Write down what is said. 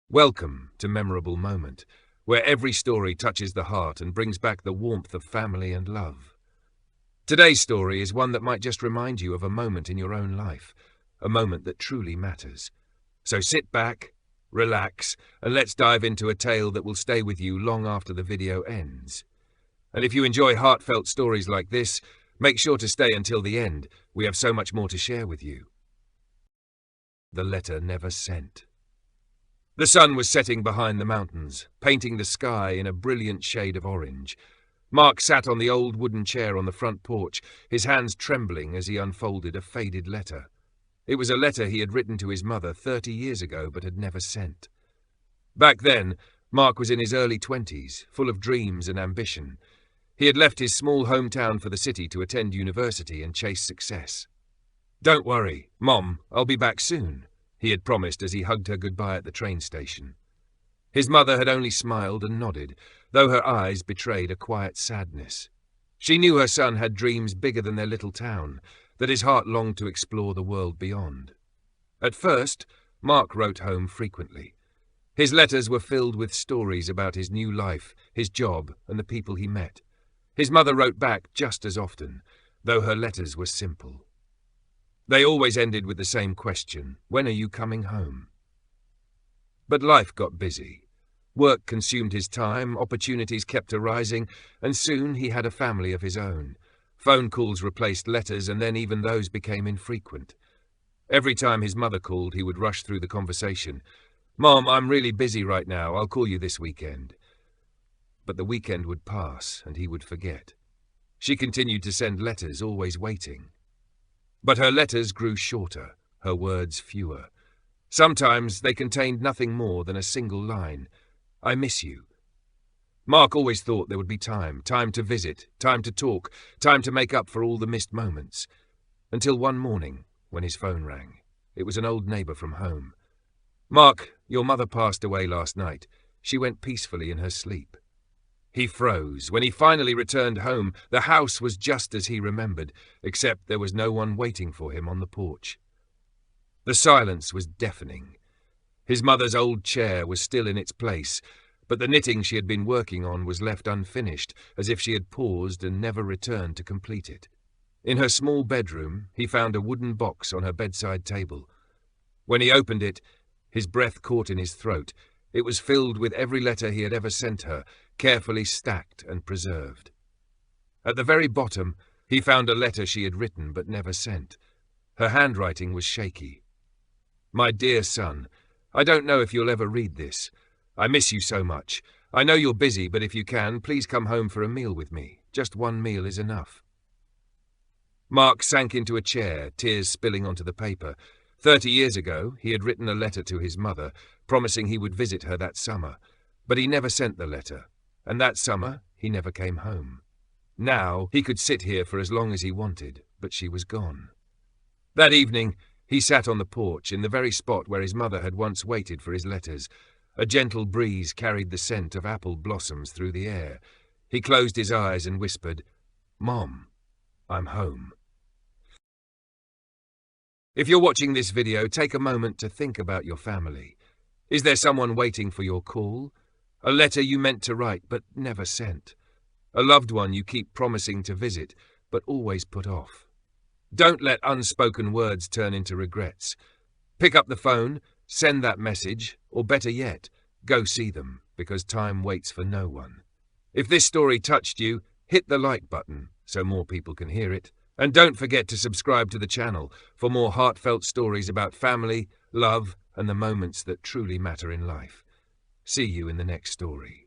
Welcome to Memorable Moment, where every story touches the heart and brings back the warmth of family and love. Today's story is one that might just remind you of a moment in your own life, a moment that truly matters. So sit back, relax, and let's dive into a tale that will stay with you long after the video ends. And if you enjoy heartfelt stories like this, make sure to stay until the end. We have so much more to share with you. The Letter Never Sent. The sun was setting behind the mountains, painting the sky in a brilliant shade of orange. Mark sat on the old wooden chair on the front porch, his hands trembling as he unfolded a faded letter. It was a letter he had written to his mother 30 years ago but had never sent. Back then, Mark was in his early 20s, full of dreams and ambition. He had left his small hometown for the city to attend university and chase success. "Don't worry, Mom, I'll be back soon," he had promised as he hugged her goodbye at the train station. His mother had only smiled and nodded, though her eyes betrayed a quiet sadness. She knew her son had dreams bigger than their little town, that his heart longed to explore the world beyond. At first, Mark wrote home frequently. His letters were filled with stories about his new life, his job, and the people he met. His mother wrote back just as often, though her letters were simple. They always ended with the same question: "When are you coming home?" But life got busy. Work consumed his time, opportunities kept arising, and soon he had a family of his own. Phone calls replaced letters, and then even those became infrequent. Every time his mother called, he would rush through the conversation. "Mom, I'm really busy right now. I'll call you this weekend." But the weekend would pass, and he would forget. She continued to send letters, always waiting. But her letters grew shorter, her words fewer. Sometimes they contained nothing more than a single line: "I miss you." Mark always thought there would be time to visit, time to talk, time to make up for all the missed moments. Until one morning, when his phone rang. It was an old neighbor from home. "Mark, your mother passed away last night. She went peacefully in her sleep." He froze. When he finally returned home, the house was just as he remembered, except there was no one waiting for him on the porch. The silence was deafening. His mother's old chair was still in its place, but the knitting she had been working on was left unfinished, as if she had paused and never returned to complete it. In her small bedroom, he found a wooden box on her bedside table. When he opened it, his breath caught in his throat. It was filled with every letter he had ever sent her, carefully stacked and preserved. At the very bottom, he found a letter she had written but never sent. Her handwriting was shaky. "My dear son, I don't know if you'll ever read this. I miss you so much. I know you're busy, but if you can, please come home for a meal with me. Just one meal is enough." Mark sank into a chair, tears spilling onto the paper. 30 years ago, he had written a letter to his mother, promising he would visit her that summer. But he never sent the letter, and that summer he never came home. Now he could sit here for as long as he wanted, but she was gone. That evening, he sat on the porch in the very spot where his mother had once waited for his letters. A gentle breeze carried the scent of apple blossoms through the air. He closed his eyes and whispered, "Mom, I'm home." If you're watching this video, take a moment to think about your family. Is there someone waiting for your call? A letter you meant to write but never sent? A loved one you keep promising to visit but always put off? Don't let unspoken words turn into regrets. Pick up the phone, send that message, or better yet, go see them, because time waits for no one. If this story touched you, hit the like button so more people can hear it. And don't forget to subscribe to the channel for more heartfelt stories about family, love, and the moments that truly matter in life. See you in the next story.